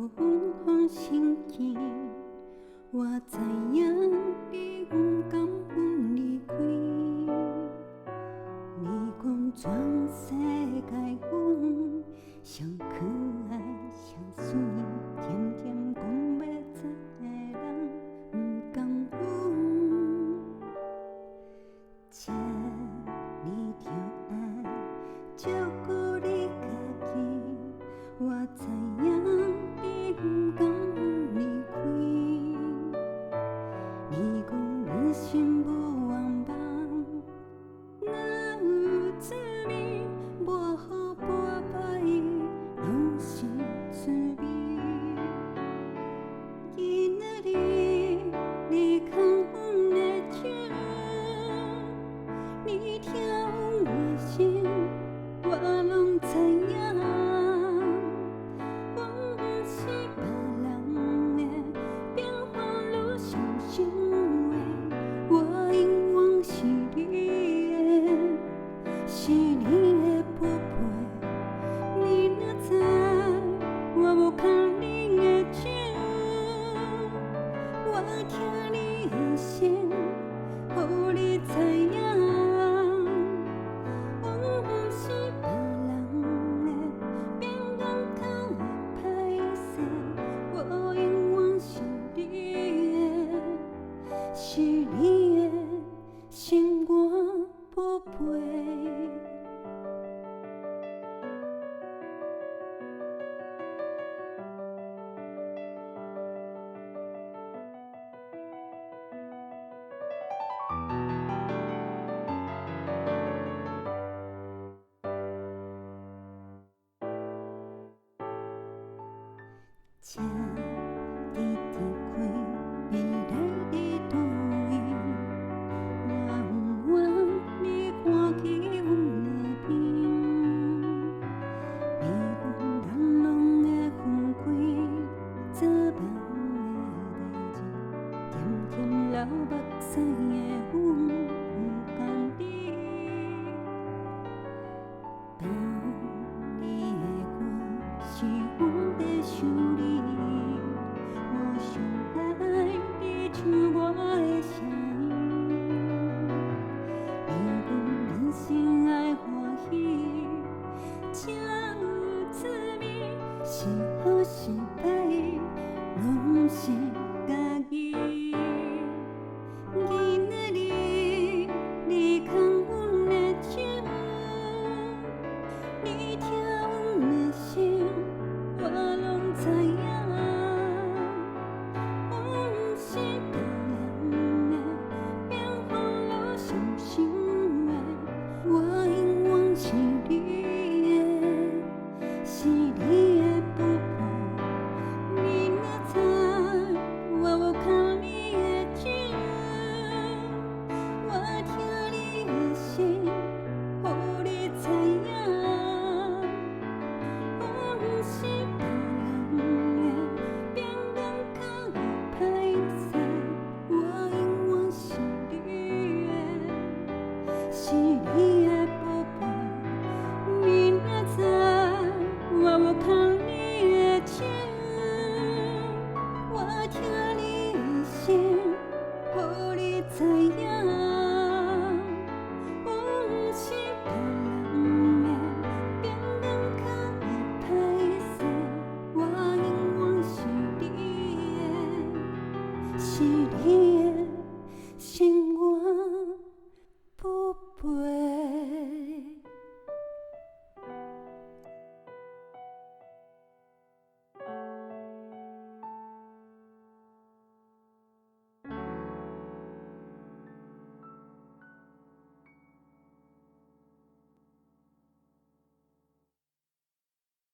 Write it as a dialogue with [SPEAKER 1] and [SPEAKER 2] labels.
[SPEAKER 1] 昏昏心境，我知影你不甘阮离开。你讲全世界阮上可爱上水，甜甜讲要知的人不甘阮。请你着爱照顾你家己，我知影你不甘阮离开。你讲人生无往梦，哪有滋味？无好半摆拢是滋味。今仔日你牵阮的手，你疼阮的心，我拢知影。我不是别人的变化，愈想想的，我永远是你的，是你的宝贝。你若知我无牵你的手，我疼你的心，予你知影。我不是别人的，变更较会歹势，我永远是你的，是你的心肝宝贝。请你离开，未来在倒位？我不愿你搬去阮的边。你讲人拢会分开，做梦的代志，甜甜流目屎的阮不甘你。当你的歌是阮在想你，我上爱你像我的声音。你讲人生爱欢喜，才有滋味，是好是歹，拢是家己。今仔日你牵阮的手，你疼阮的心，我拢知影。我不是别人的，变化愈想想的，我永远是你的，是你的宝贝。你若知我无牵你的手，我疼你的心，予你知影。我不是别人的，变更较会歹势，我永远是你的，是你的宝贝。你若知我无牵你的手，我疼你的心，予你知影。我不是别人的，变更较会歹势，我永远是你的，是你